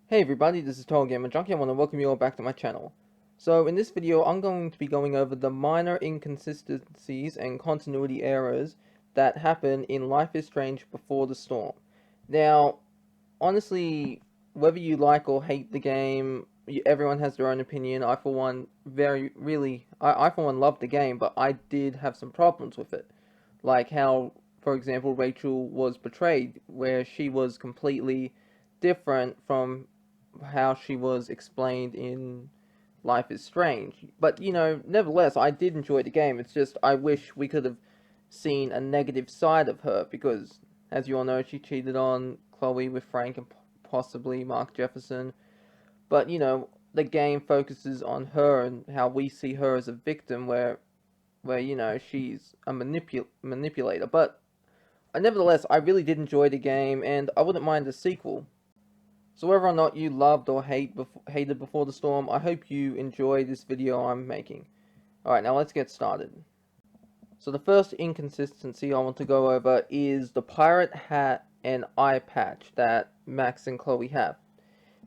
Hey everybody, this is TotalGamerJunkie. I want to welcome you all back to my channel. So in this video, I'm going to be going over the minor inconsistencies and continuity errors that happen in Life is Strange Before the Storm. Now, honestly, whether you like or hate the game, everyone has their own opinion. I for one I for one loved the game, but I did have some problems with it. Like how, for example, Rachel was portrayed, where she was completely different from how she was explained in Life is Strange. But, nevertheless, I did enjoy the game. It's just, I wish we could have seen a negative side of her, because, as you all know, she cheated on Chloe with Frank and possibly Mark Jefferson. But, the game focuses on her and how we see her as a victim, where she's a manipulator. But, nevertheless, I really did enjoy the game, and I wouldn't mind a sequel. So whether or not you loved or hated Before the Storm, I hope you enjoy this video I'm making. Alright, now let's get started. So the first inconsistency I want to go over is the pirate hat and eye patch that Max and Chloe have.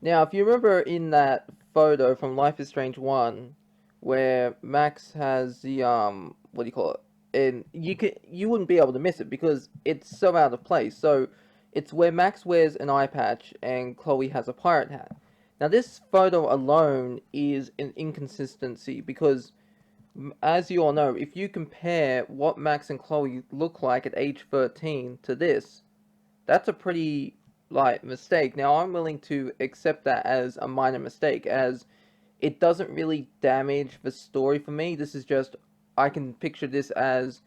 Now, if you remember in that photo from Life is Strange 1, where Max has the, what do you call it? And you wouldn't be able to miss it because it's so out of place. So, it's where Max wears an eye patch and Chloe has a pirate hat. Now, this photo alone is an inconsistency because, as you all know, if you compare what Max and Chloe look like at age 13 to this, that's a pretty mistake. Now I'm willing to accept that as a minor mistake, as it doesn't really damage the story for me. This is just, I can picture this as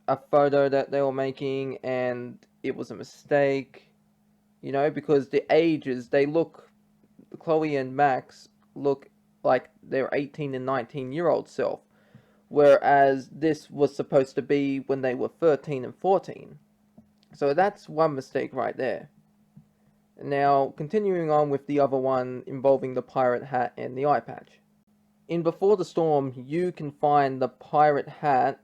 a photo that they were making and it was a mistake, because the ages, Chloe and Max look like they're 18 and 19-year-old self, whereas this was supposed to be when they were 13 and 14. So that's one mistake right there. Now, continuing on with the other one involving the pirate hat and the eye patch. In Before the Storm, you can find the pirate hat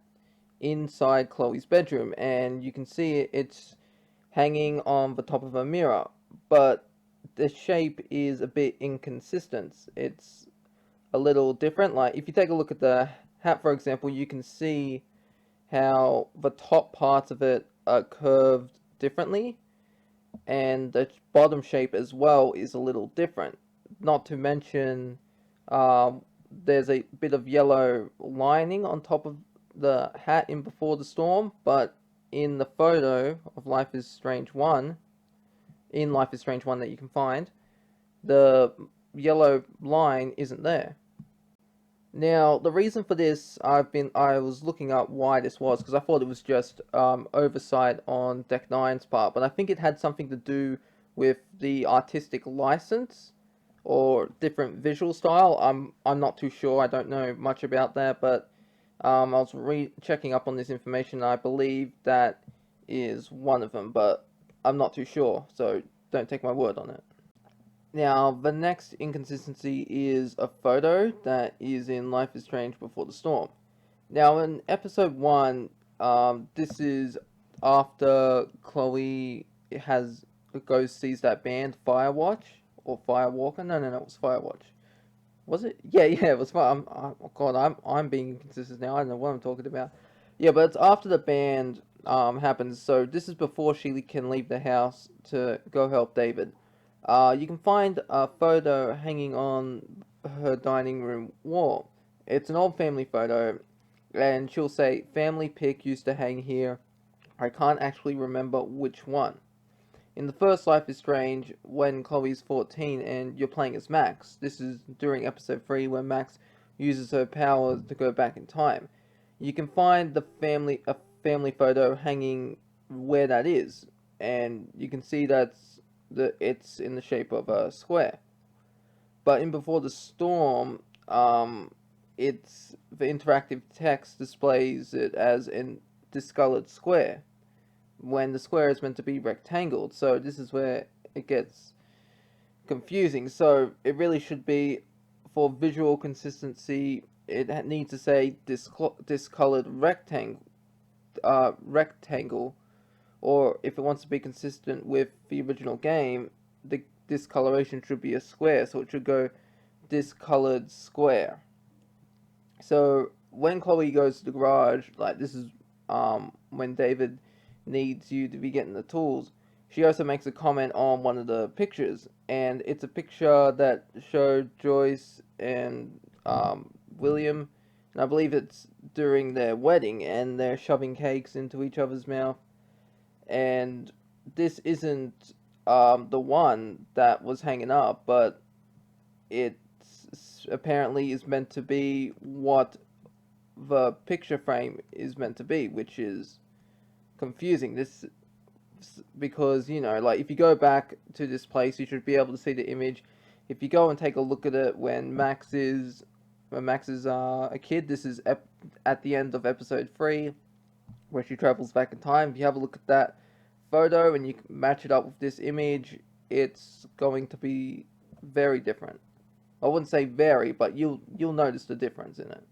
inside Chloe's bedroom, and you can see it's hanging on the top of a mirror, but the shape is a bit inconsistent. It's a little different. Like, if you take a look at the hat, for example, you can see how the top parts of it are curved differently, and the bottom shape as well is a little different. Not to mention, there's a bit of yellow lining on top of the hat in Before the Storm, but in the photo of Life is Strange 1, in Life is Strange 1 that you can find, the yellow line isn't there. Now, the reason for this, I was looking up why this was, because I thought it was just oversight on Deck Nine's part, but I think it had something to do with the artistic license or different visual style. I'm not too sure. I don't know much about that, but I was checking up on this information, and I believe that is one of them, but I'm not too sure, so don't take my word on it. Now, the next inconsistency is a photo that is in Life is Strange Before the Storm. Now, in episode 1, this is after Chloe sees that band, Firewatch, or Firewalker. No, it was Firewatch. Was it? Yeah, it was Fire. Oh God, I'm being inconsistent now. I don't know what I'm talking about. Yeah, but it's after the band happens. So this is before she can leave the house to go help David. You can find a photo hanging on her dining room wall. It's an old family photo, and she'll say, "Family pic used to hang here. I can't actually remember which one." In the first Life is Strange, when Chloe's 14 and you're playing as Max, this is during episode 3 when Max uses her powers to go back in time. You can find a family photo hanging where that is, and you can see it's in the shape of a square. But in Before the Storm, it's the interactive text displays it as a discolored square, when the square is meant to be rectangled. So this is where it gets confusing. So it really should be, for visual consistency, it needs to say discolored rectangle, or if it wants to be consistent with the original game, the discoloration should be a square, so it should go discolored square. So when Chloe goes to the garage, like this is when David needs you to be getting the tools. She also makes a comment on one of the pictures, and it's a picture that showed Joyce and William, and I believe it's during their wedding, and they're shoving cakes into each other's mouth. And this isn't the one that was hanging up, but it apparently is meant to be what the picture frame is meant to be, which is confusing. This because like if you go back to this place, you should be able to see the image. If you go and take a look at it when Max is a kid, this is at the end of episode 3, where she travels back in time. If you have a look at that photo and you match it up with this image, it's going to be very different. I wouldn't say very, but you'll notice the difference in it.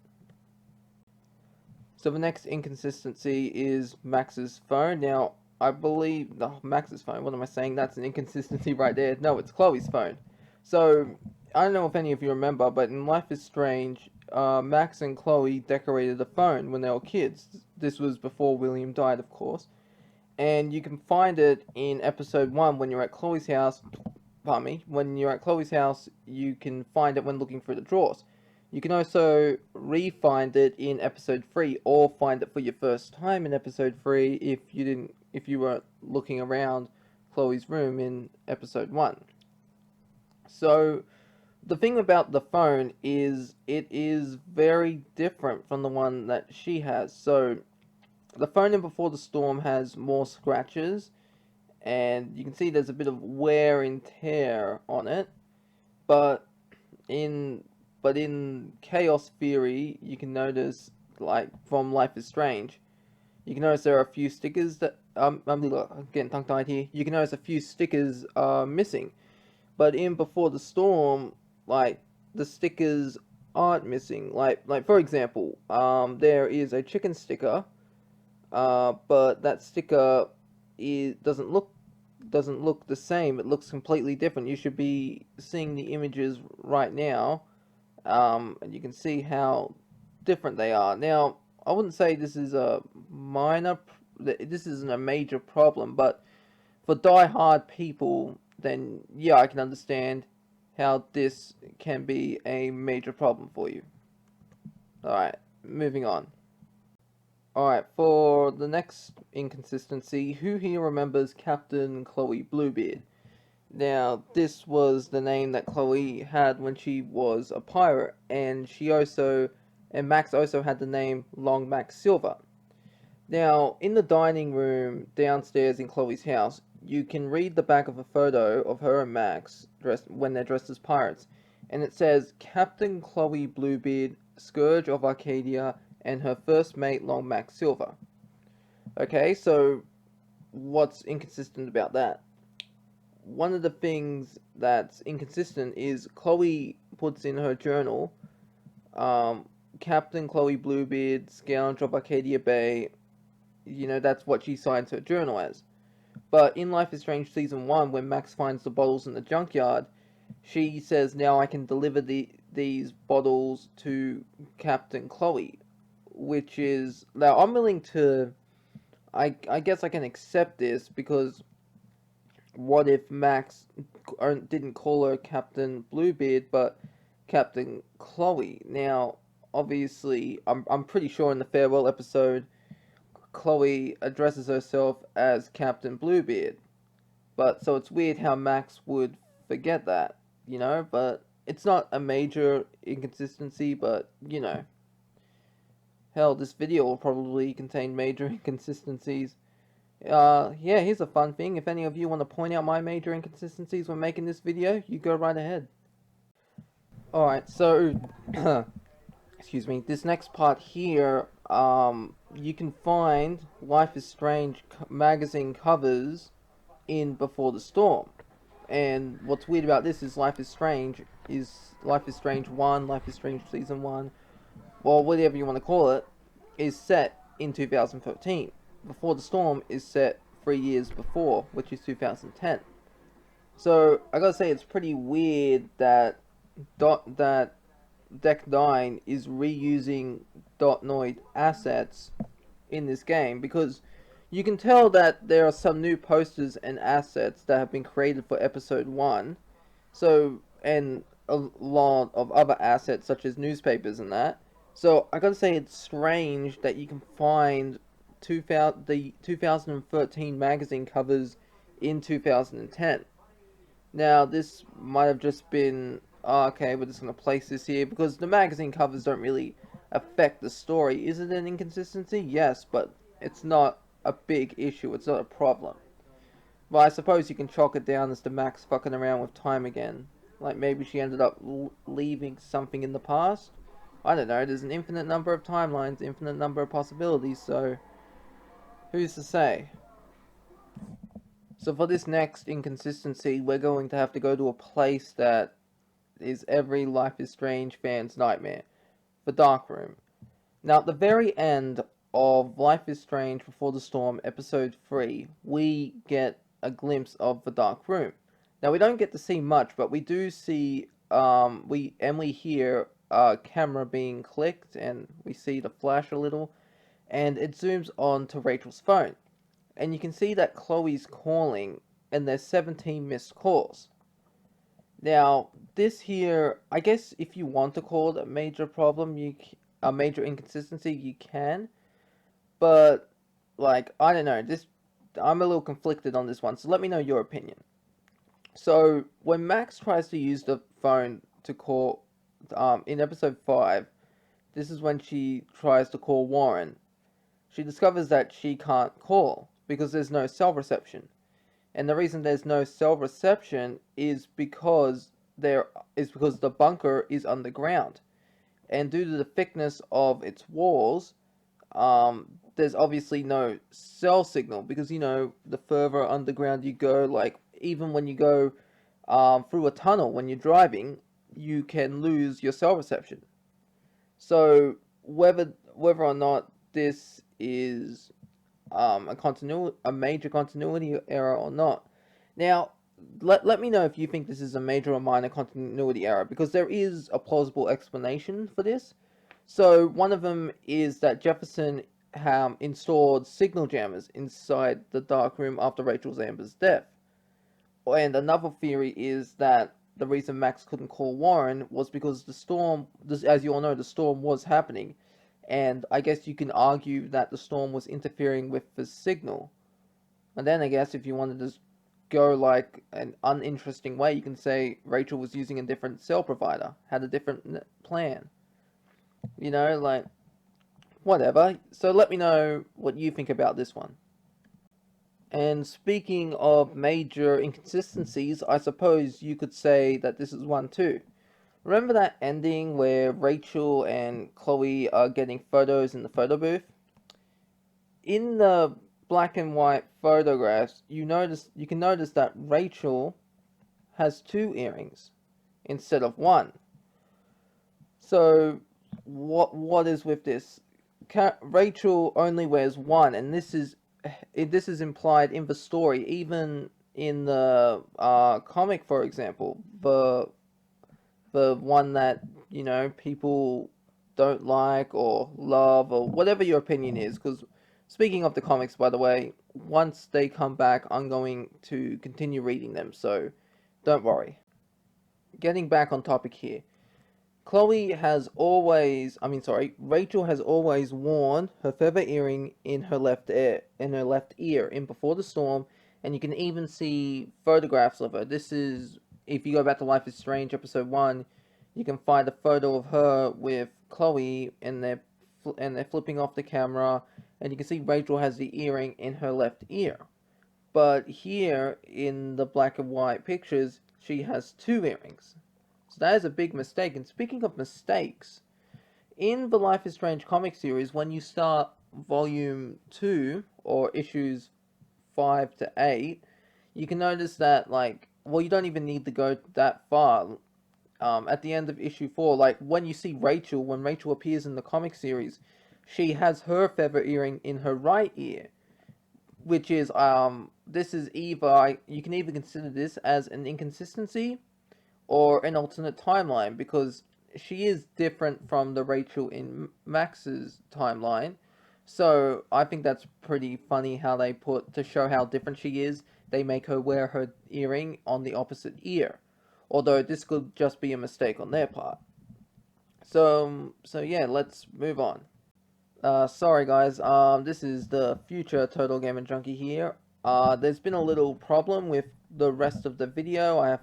So the next inconsistency is Max's phone. Now, I believe Max's phone. What am I saying? That's an inconsistency right there. No, it's Chloe's phone. So I don't know if any of you remember, but in Life is Strange, Max and Chloe decorated a phone when they were kids. This was before William died, of course. And you can find it in episode 1 when you're at Chloe's house. Pardon me. When you're at Chloe's house, you can find it when looking through the drawers. You can also re-find it in episode 3, or find it for your first time in episode 3 if you were looking around Chloe's room in episode 1. So the thing about the phone is it is very different from the one that she has. So the phone in Before the Storm has more scratches, and you can see there's a bit of wear and tear on it, but in Chaos Theory, you can notice, like, from Life is Strange, you can notice there are a few stickers that, I'm getting tongue-tied here, you can notice a few stickers are missing, but in Before the Storm, like, the stickers aren't missing, like for example, there is a chicken sticker, but that sticker doesn't look the same, it looks completely different. You should be seeing the images right now, and you can see how different they are. Now, I wouldn't say this is this isn't a major problem, but for die-hard people, then yeah, I can understand how this can be a major problem for you. Alright, moving on. Alright, for the next inconsistency, who here remembers Captain Chloe Bluebeard? Now, this was the name that Chloe had when she was a pirate, and Max also had the name Long Max Silver. Now, in the dining room downstairs in Chloe's house, you can read the back of a photo of her and Max when they're dressed as pirates, and it says Captain Chloe Bluebeard, Scourge of Arcadia, and her first mate Long Max Silver. Okay, so what's inconsistent about that? One of the things that's inconsistent is Chloe puts in her journal, Captain Chloe Bluebeard, Scourge of Arcadia Bay. That's what she signs her journal as. But in Life is Strange Season 1, when Max finds the bottles in the junkyard, she says, now I can deliver these bottles to Captain Chloe. Which is... Now, I'm willing to... I guess I can accept this, because what if Max didn't call her Captain Bluebeard, but Captain Chloe? Now, obviously, I'm pretty sure in the farewell episode, Chloe addresses herself as Captain Bluebeard. But, so it's weird how Max would forget that, but it's not a major inconsistency, but, hell, this video will probably contain major inconsistencies. Yeah, here's a fun thing. If any of you want to point out my major inconsistencies when making this video, you go right ahead. Alright, so, excuse me, this next part here, you can find Life is Strange magazine covers in Before the Storm. And what's weird about this is Life is Strange 1, Life is Strange Season 1, or whatever you want to call it, is set in 2013. Before the Storm is set 3 years before, which is 2010. So I gotta say, it's pretty weird that that Deck 9 is reusing Dotnoid assets in this game, because you can tell that there are some new posters and assets that have been created for episode 1. So, and a lot of other assets such as newspapers and that. So I gotta say, it's strange that you can find the 2013 magazine covers in 2010. Now, this might have just been, oh, okay, we're just going to place this here, because the magazine covers don't really affect the story. Is it an inconsistency? Yes, but it's not a big issue. It's not a problem. But I suppose you can chalk it down as to Max fucking around with time again. Like, maybe she ended up leaving something in the past. I don't know, there's an infinite number of timelines, infinite number of possibilities, so who's to say? So for this next inconsistency, we're going to have to go to a place that is every Life is Strange fan's nightmare, the Dark Room. Now, at the very end of Life is Strange Before the Storm, episode 3, we get a glimpse of the Dark Room. Now, we don't get to see much, but we do see, we hear a camera being clicked, and we see the flash a little, and it zooms on to Rachel's phone. And you can see that Chloe's calling, and there's 17 missed calls. Now, this here, I guess if you want to call it a major problem, a major inconsistency, you can. But, like, I don't know, I'm a little conflicted on this one, so let me know your opinion. So, when Max tries to use the phone to call, in episode 5, this is when she tries to call Warren. She discovers that she can't call, because there's no cell reception. And the reason there's no cell reception is because the bunker is underground, and due to the thickness of its walls, there's obviously no cell signal, because the further underground you go, like even when you go through a tunnel when you're driving, you can lose your cell reception. So whether or not this is a major continuity error or not. Now, let me know if you think this is a major or minor continuity error, because there is a plausible explanation for this. So one of them is that Jefferson installed signal jammers inside the dark room after Rachel's Amber's death. And another theory is that the reason Max couldn't call Warren was because the storm, as you all know, the storm was happening, and I guess you can argue that the storm was interfering with the signal. And then I guess if you wanted to go like an uninteresting way, you can say Rachel was using a different cell provider, had a different plan. Like, whatever. So let me know what you think about this one. And speaking of major inconsistencies, I suppose you could say that this is one too. Remember that ending where Rachel and Chloe are getting photos in the photo booth? In the black and white photographs, you can notice that Rachel has 2 earrings instead of 1. So what is with this? Rachel only wears 1, and this is implied in the story. Even in the comic, for example, the one that people don't like or love, or whatever your opinion is. Because speaking of the comics, by the way, once they come back, I'm going to continue reading them, so don't worry. Getting back on topic here. Rachel has always worn her feather earring in her left ear in Before the Storm, and you can even see photographs of her. This is, if you go back to Life is Strange episode 1, you can find a photo of her with Chloe, and they're flipping off the camera, and you can see Rachel has the earring in her left ear. But here in the black and white pictures, she has 2 earrings. So that is a big mistake. And speaking of mistakes, in the Life is Strange comic series, when you start volume 2, or issues 5 to 8, you can notice that, you don't even need to go that far. At the end of issue 4, when you see when Rachel appears in the comic series, she has her feather earring in her right ear, which is this is you can either consider this as an inconsistency or an alternate timeline, because she is different from the Rachel in Max's timeline. So I think that's pretty funny how they put, to show how different she is, they make her wear her earring on the opposite ear. Although this could just be a mistake on their part. So yeah, let's move on. Sorry guys, this is the future Total Gamer Junkie here. There's been a little problem with the rest of the video. I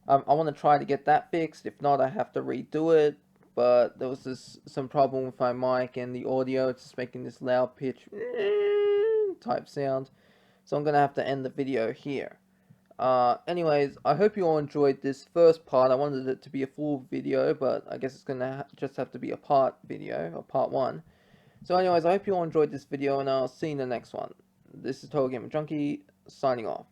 want to try to get that fixed. If not, I have to redo it. But there was some problem with my mic and the audio. It's just making this loud pitch type sound. So I'm gonna have to end the video here. Anyways, I hope you all enjoyed this first part. I wanted it to be a full video, but I guess it's gonna just have to be a part video, or part one. So anyways, I hope you all enjoyed this video, and I'll see you in the next one. This is TotalGamerJunkie, signing off.